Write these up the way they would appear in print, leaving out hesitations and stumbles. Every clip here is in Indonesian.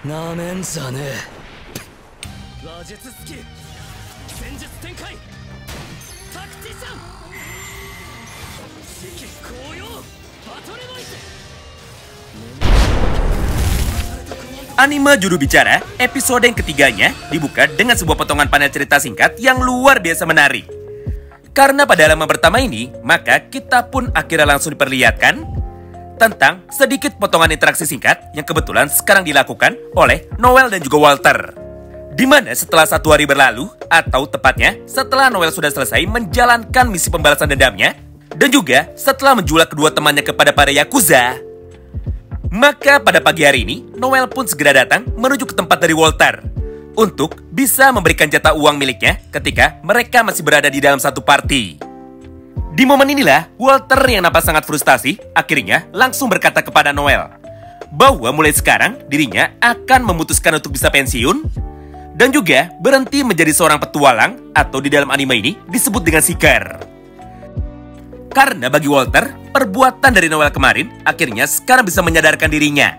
なめんじゃねえ。話術スキル、戦術展開、タクティシャン、四季紅葉、バトルノイズ。Anime Juru Bicara episode yang ketiganya dibuka dengan sebuah potongan panel cerita singkat yang luar biasa menarik. Karena pada halaman pertama ini, maka kita pun akhirnya langsung diperlihatkan tentang sedikit potongan interaksi singkat yang kebetulan sekarang dilakukan oleh Noel dan juga Walter. Di mana setelah 1 hari berlalu, atau tepatnya setelah Noel sudah selesai menjalankan misi pembalasan dendamnya, dan juga setelah menjual kedua temannya kepada para Yakuza, maka pada pagi hari ini, Noel pun segera datang menuju ke tempat dari Walter untuk bisa memberikan jatah uang miliknya ketika mereka masih berada di dalam satu party. Di momen inilah, Walter yang nampak sangat frustasi akhirnya langsung berkata kepada Noel bahwa mulai sekarang dirinya akan memutuskan untuk bisa pensiun dan juga berhenti menjadi seorang petualang atau di dalam anime ini disebut dengan seeker. Karena bagi Walter, perbuatan dari Noel kemarin akhirnya sekarang bisa menyadarkan dirinya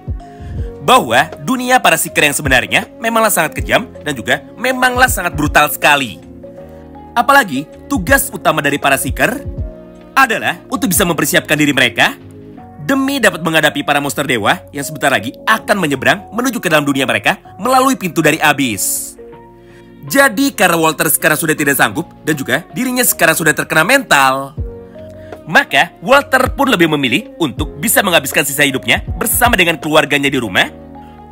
bahwa dunia para seeker yang sebenarnya memanglah sangat kejam dan juga memanglah sangat brutal sekali. Apalagi tugas utama dari para seeker adalah untuk bisa mempersiapkan diri mereka demi dapat menghadapi para monster dewa yang sebentar lagi akan menyeberang menuju ke dalam dunia mereka melalui pintu dari Abyss. Jadi karena Walter sekarang sudah tidak sanggup dan juga dirinya sekarang sudah terkena mental, maka Walter pun lebih memilih untuk bisa menghabiskan sisa hidupnya bersama dengan keluarganya di rumah,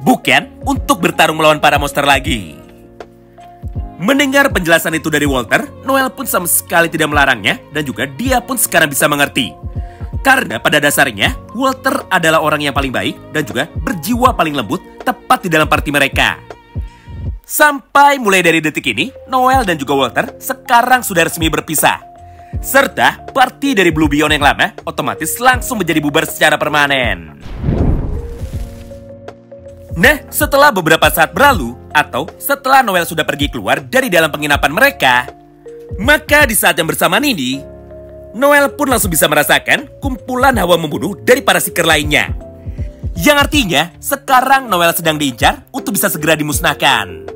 bukan untuk bertarung melawan para monster lagi. Mendengar penjelasan itu dari Walter, Noel pun sama sekali tidak melarangnya dan juga dia pun sekarang bisa mengerti. Karena pada dasarnya, Walter adalah orang yang paling baik dan juga berjiwa paling lembut tepat di dalam party mereka. Sampai mulai dari detik ini, Noel dan juga Walter sekarang sudah resmi berpisah. Serta party dari Blue Beyond yang lama otomatis langsung menjadi bubar secara permanen. Nah, setelah beberapa saat berlalu, atau setelah Noel sudah pergi keluar dari dalam penginapan mereka, maka di saat yang bersamaan ini, Noel pun langsung bisa merasakan kumpulan hawa membunuh dari para seeker lainnya. Yang artinya, sekarang Noel sedang diincar untuk bisa segera dimusnahkan.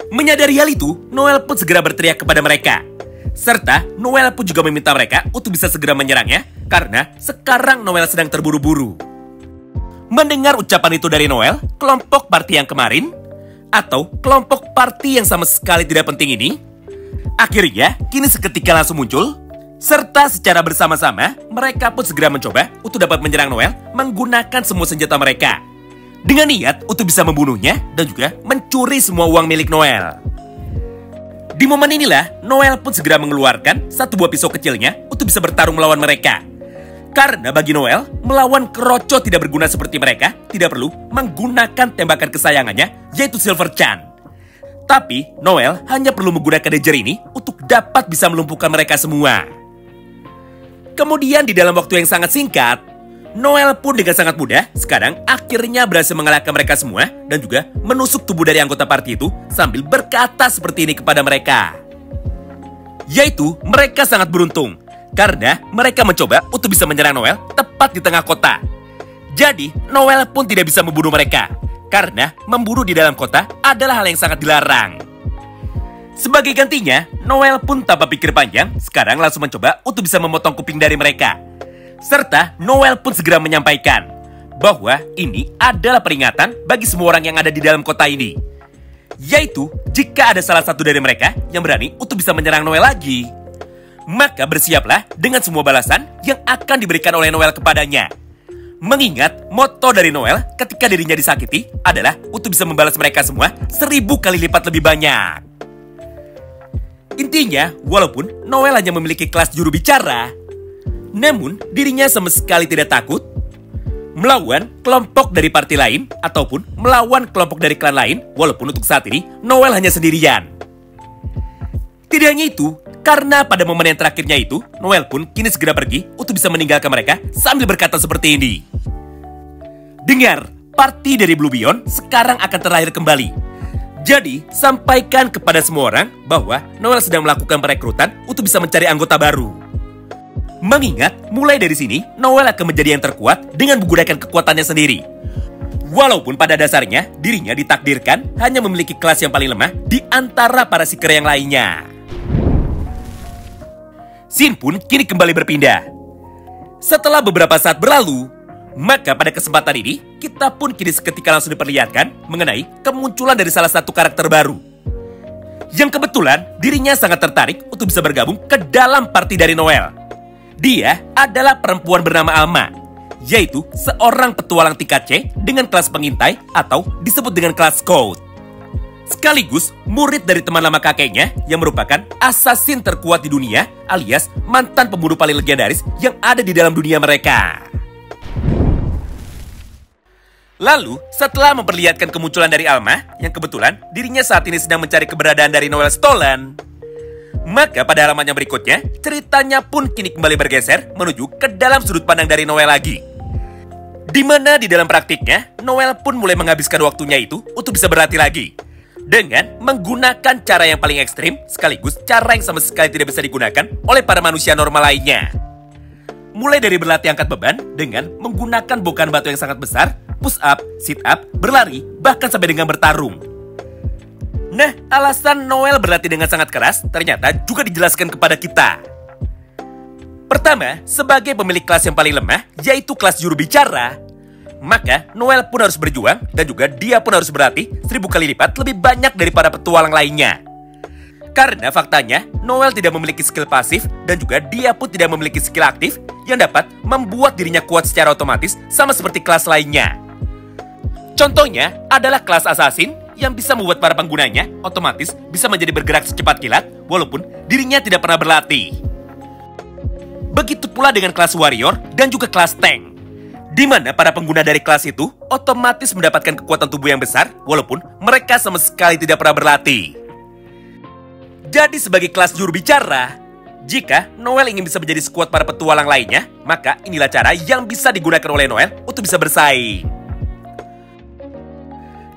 Menyadari hal itu, Noel pun segera berteriak kepada mereka. Serta Noel pun juga meminta mereka untuk bisa segera menyerangnya karena sekarang Noel sedang terburu-buru. Mendengar ucapan itu dari Noel, kelompok party yang kemarin, atau kelompok party yang sama sekali tidak penting ini, akhirnya kini seketika langsung muncul, serta secara bersama-sama mereka pun segera mencoba untuk dapat menyerang Noel menggunakan semua senjata mereka, dengan niat untuk bisa membunuhnya dan juga mencuri semua uang milik Noel. Di momen inilah, Noel pun segera mengeluarkan satu buah pisau kecilnya untuk bisa bertarung melawan mereka. Karena bagi Noel, melawan keroco tidak berguna seperti mereka, tidak perlu menggunakan tembakan kesayangannya, yaitu Silver Chan. Tapi, Noel hanya perlu menggunakan Danger ini untuk dapat bisa melumpuhkan mereka semua. Kemudian di dalam waktu yang sangat singkat, Noel pun dengan sangat mudah sekarang akhirnya berhasil mengalahkan mereka semua dan juga menusuk tubuh dari anggota party itu sambil berkata seperti ini kepada mereka. Yaitu, mereka sangat beruntung karena mereka mencoba untuk bisa menyerang Noel tepat di tengah kota. Jadi, Noel pun tidak bisa membunuh mereka karena membunuh di dalam kota adalah hal yang sangat dilarang. Sebagai gantinya, Noel pun tanpa pikir panjang sekarang langsung mencoba untuk bisa memotong kuping dari mereka. Serta Noel pun segera menyampaikan bahwa ini adalah peringatan bagi semua orang yang ada di dalam kota ini. Yaitu, jika ada salah satu dari mereka yang berani untuk bisa menyerang Noel lagi, maka bersiaplah dengan semua balasan yang akan diberikan oleh Noel kepadanya. Mengingat moto dari Noel ketika dirinya disakiti adalah untuk bisa membalas mereka semua 1000 kali lipat lebih banyak. Intinya, walaupun Noel hanya memiliki kelas juru bicara, namun dirinya sama sekali tidak takut melawan kelompok dari party lain ataupun melawan kelompok dari klan lain, walaupun untuk saat ini Noel hanya sendirian. Tidak hanya itu, karena pada momen yang terakhirnya itu, Noel pun kini segera pergi untuk bisa meninggalkan mereka sambil berkata seperti ini. Dengar, party dari Blue Beyond sekarang akan terlahir kembali. Jadi, sampaikan kepada semua orang bahwa Noel sedang melakukan perekrutan untuk bisa mencari anggota baru. Mengingat, mulai dari sini, Noel akan menjadi yang terkuat dengan menggunakan kekuatannya sendiri. Walaupun pada dasarnya dirinya ditakdirkan hanya memiliki kelas yang paling lemah di antara para seeker yang lainnya. Scene pun kini kembali berpindah. Setelah beberapa saat berlalu, maka pada kesempatan ini kita pun kini seketika langsung diperlihatkan mengenai kemunculan dari salah satu karakter baru, yang kebetulan dirinya sangat tertarik untuk bisa bergabung ke dalam party dari Noel. Dia adalah perempuan bernama Alma, yaitu seorang petualang tingkat C dengan kelas pengintai atau disebut dengan kelas Scout. Sekaligus murid dari teman lama kakeknya yang merupakan assassin terkuat di dunia alias mantan pembunuh paling legendaris yang ada di dalam dunia mereka. Lalu, setelah memperlihatkan kemunculan dari Alma, yang kebetulan dirinya saat ini sedang mencari keberadaan dari Noel Stolen, maka pada halaman yang berikutnya, ceritanya pun kini kembali bergeser menuju ke dalam sudut pandang dari Noel lagi. Di mana di dalam praktiknya, Noel pun mulai menghabiskan waktunya itu untuk bisa berlatih lagi. Dengan menggunakan cara yang paling ekstrim, sekaligus cara yang sama sekali tidak bisa digunakan oleh para manusia normal lainnya. Mulai dari berlatih angkat beban dengan menggunakan bongkahan batu yang sangat besar, push up, sit up, berlari, bahkan sampai dengan bertarung. Nah, alasan Noel berlatih dengan sangat keras ternyata juga dijelaskan kepada kita. Pertama, sebagai pemilik kelas yang paling lemah, yaitu kelas juru bicara, maka Noel pun harus berjuang dan juga dia pun harus berlatih 1000 kali lipat lebih banyak daripada petualang lainnya. Karena faktanya, Noel tidak memiliki skill pasif dan juga dia pun tidak memiliki skill aktif yang dapat membuat dirinya kuat secara otomatis sama seperti kelas lainnya. Contohnya adalah kelas assassin yang bisa membuat para penggunanya otomatis bisa menjadi bergerak secepat kilat walaupun dirinya tidak pernah berlatih. Begitu pula dengan kelas warrior dan juga kelas tank, di mana para pengguna dari kelas itu otomatis mendapatkan kekuatan tubuh yang besar walaupun mereka sama sekali tidak pernah berlatih. Jadi sebagai kelas juru bicara, jika Noel ingin bisa menjadi sekuat para petualang lainnya, maka inilah cara yang bisa digunakan oleh Noel untuk bisa bersaing.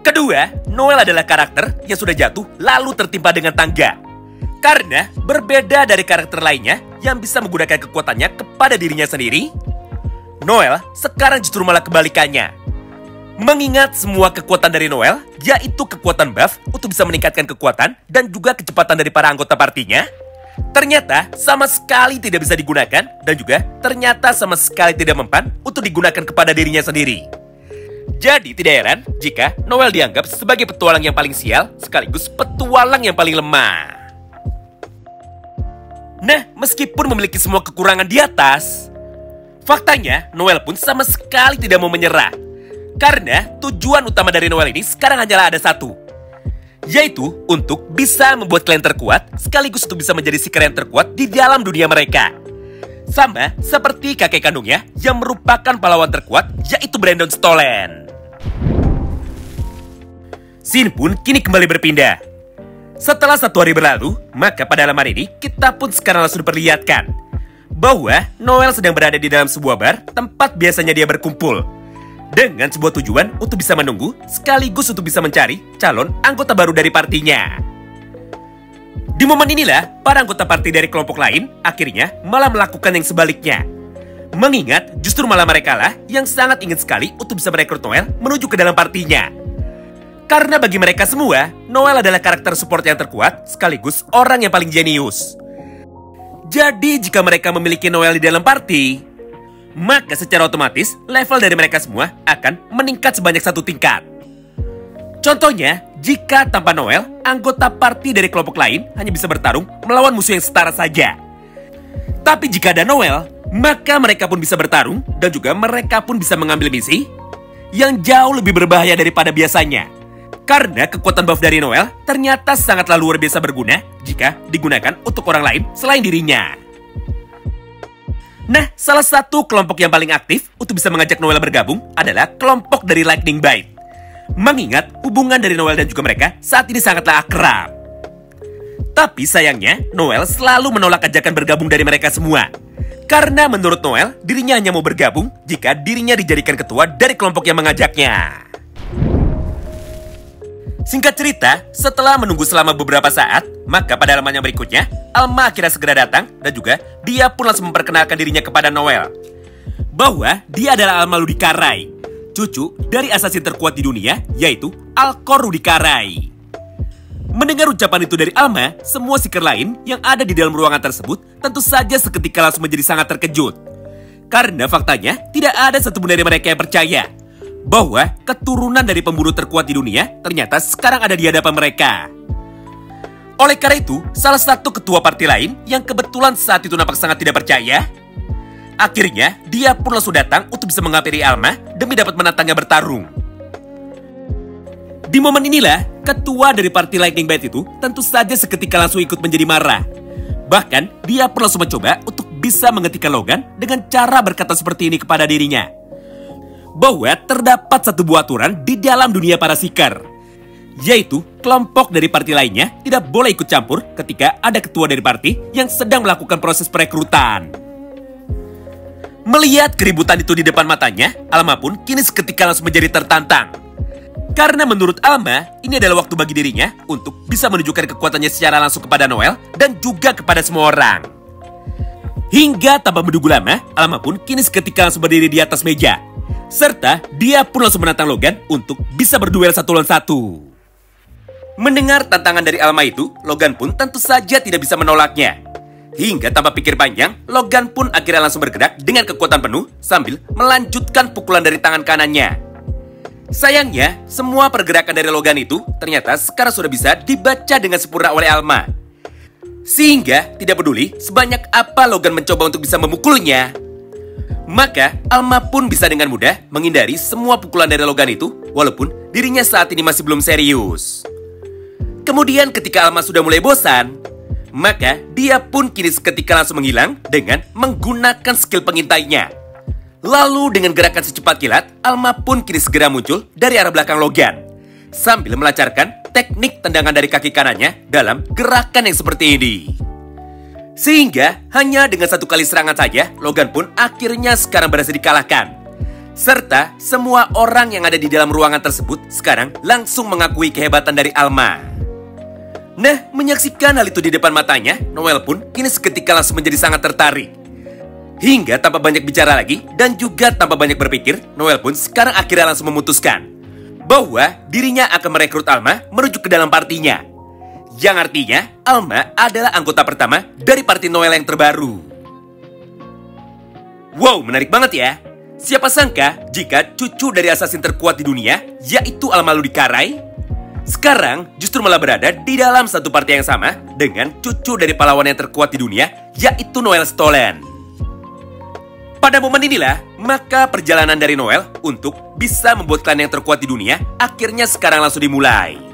Kedua, Noel adalah karakter yang sudah jatuh lalu tertimpa dengan tangga. Karena berbeda dari karakter lainnya yang bisa menggunakan kekuatannya kepada dirinya sendiri, Noel sekarang justru malah kebalikannya. Mengingat semua kekuatan dari Noel, yaitu kekuatan buff untuk bisa meningkatkan kekuatan dan juga kecepatan dari para anggota partinya, ternyata sama sekali tidak bisa digunakan dan juga ternyata sama sekali tidak mempan untuk digunakan kepada dirinya sendiri. Jadi tidak heran jika Noel dianggap sebagai petualang yang paling sial sekaligus petualang yang paling lemah. Nah, meskipun memiliki semua kekurangan di atas, faktanya Noel pun sama sekali tidak mau menyerah. Karena tujuan utama dari Noel ini sekarang hanyalah ada satu, yaitu untuk bisa membuat kalian terkuat sekaligus untuk bisa menjadi seeker yang terkuat di dalam dunia mereka. Sama seperti kakek kandungnya yang merupakan pahlawan terkuat, yaitu Brandon Stolen. Scene pun kini kembali berpindah. Setelah 1 hari berlalu, maka pada halaman ini kita pun sekarang langsung diperlihatkan bahwa Noel sedang berada di dalam sebuah bar tempat biasanya dia berkumpul, dengan sebuah tujuan untuk bisa menunggu sekaligus untuk bisa mencari calon anggota baru dari partinya. Di momen inilah, para anggota parti dari kelompok lain akhirnya malah melakukan yang sebaliknya. Mengingat justru malah mereka lah yang sangat ingin sekali untuk bisa merekrut Noel menuju ke dalam partinya. Karena bagi mereka semua, Noel adalah karakter support yang terkuat sekaligus orang yang paling jenius. Jadi jika mereka memiliki Noel di dalam party, maka secara otomatis level dari mereka semua akan meningkat sebanyak 1 tingkat. Contohnya, jika tanpa Noel, anggota party dari kelompok lain hanya bisa bertarung melawan musuh yang setara saja. Tapi jika ada Noel, maka mereka pun bisa bertarung dan juga mereka pun bisa mengambil misi yang jauh lebih berbahaya daripada biasanya. Karena kekuatan buff dari Noel ternyata sangatlah luar biasa berguna jika digunakan untuk orang lain selain dirinya. Nah, salah satu kelompok yang paling aktif untuk bisa mengajak Noel bergabung adalah kelompok dari Lightning Bite. Mengingat hubungan dari Noel dan juga mereka saat ini sangatlah akrab. Tapi sayangnya, Noel selalu menolak ajakan bergabung dari mereka semua. Karena menurut Noel, dirinya hanya mau bergabung jika dirinya dijadikan ketua dari kelompok yang mengajaknya. Singkat cerita, setelah menunggu selama beberapa saat, maka pada halaman yang berikutnya, Alma akhirnya segera datang dan juga dia pun langsung memperkenalkan dirinya kepada Noel. Bahwa dia adalah Alma Ludikarai, cucu dari assassin terkuat di dunia, yaitu Alcor Rudikarai. Mendengar ucapan itu dari Alma, semua seeker lain yang ada di dalam ruangan tersebut tentu saja seketika langsung menjadi sangat terkejut. Karena faktanya, tidak ada satupun dari mereka yang percaya bahwa keturunan dari pembunuh terkuat di dunia ternyata sekarang ada di hadapan mereka. Oleh karena itu, salah satu ketua parti lain yang kebetulan saat itu nampak sangat tidak percaya, akhirnya dia pun langsung datang untuk bisa menghampiri Alma demi dapat menantangnya bertarung. Di momen inilah, ketua dari parti Lightning Bite itu tentu saja seketika langsung ikut menjadi marah. Bahkan, dia pun langsung mencoba untuk bisa menghentikan Logan dengan cara berkata seperti ini kepada dirinya. Bahwa terdapat satu buah aturan di dalam dunia para seeker, yaitu kelompok dari parti lainnya tidak boleh ikut campur ketika ada ketua dari parti yang sedang melakukan proses perekrutan. Melihat keributan itu di depan matanya, Alma pun kini seketika langsung menjadi tertantang. Karena menurut Alma, ini adalah waktu bagi dirinya untuk bisa menunjukkan kekuatannya secara langsung kepada Noel dan juga kepada semua orang. Hingga tanpa menunggu lama, Alma pun kini seketika langsung berdiri di atas meja. Serta dia pun langsung menantang Logan untuk bisa berduel satu lawan satu. Mendengar tantangan dari Alma itu, Logan pun tentu saja tidak bisa menolaknya. Hingga tanpa pikir panjang, Logan pun akhirnya langsung bergerak dengan kekuatan penuh sambil melanjutkan pukulan dari tangan kanannya. Sayangnya, semua pergerakan dari Logan itu ternyata sekarang sudah bisa dibaca dengan sempurna oleh Alma. Sehingga tidak peduli sebanyak apa Logan mencoba untuk bisa memukulnya, maka Alma pun bisa dengan mudah menghindari semua pukulan dari Logan itu, walaupun dirinya saat ini masih belum serius. Kemudian ketika Alma sudah mulai bosan, maka dia pun kini seketika langsung menghilang dengan menggunakan skill pengintainya. Lalu dengan gerakan secepat kilat, Alma pun kini segera muncul dari arah belakang Logan, sambil melancarkan teknik tendangan dari kaki kanannya dalam gerakan yang seperti ini. Sehingga hanya dengan satu kali serangan saja, Logan pun akhirnya sekarang berhasil dikalahkan. Serta semua orang yang ada di dalam ruangan tersebut sekarang langsung mengakui kehebatan dari Alma. Nah, menyaksikan hal itu di depan matanya, Noel pun kini seketika langsung menjadi sangat tertarik. Hingga tanpa banyak bicara lagi dan juga tanpa banyak berpikir, Noel pun sekarang akhirnya langsung memutuskan bahwa dirinya akan merekrut Alma menuju ke dalam partinya. Yang artinya, Alma adalah anggota pertama dari parti Noel yang terbaru. Wow, menarik banget ya. Siapa sangka jika cucu dari assassin terkuat di dunia, yaitu Alma Rudikarai, sekarang justru malah berada di dalam satu parti yang sama dengan cucu dari pahlawan yang terkuat di dunia, yaitu Noel Stolen. Pada momen inilah, maka perjalanan dari Noel untuk bisa membuat klan yang terkuat di dunia akhirnya sekarang langsung dimulai.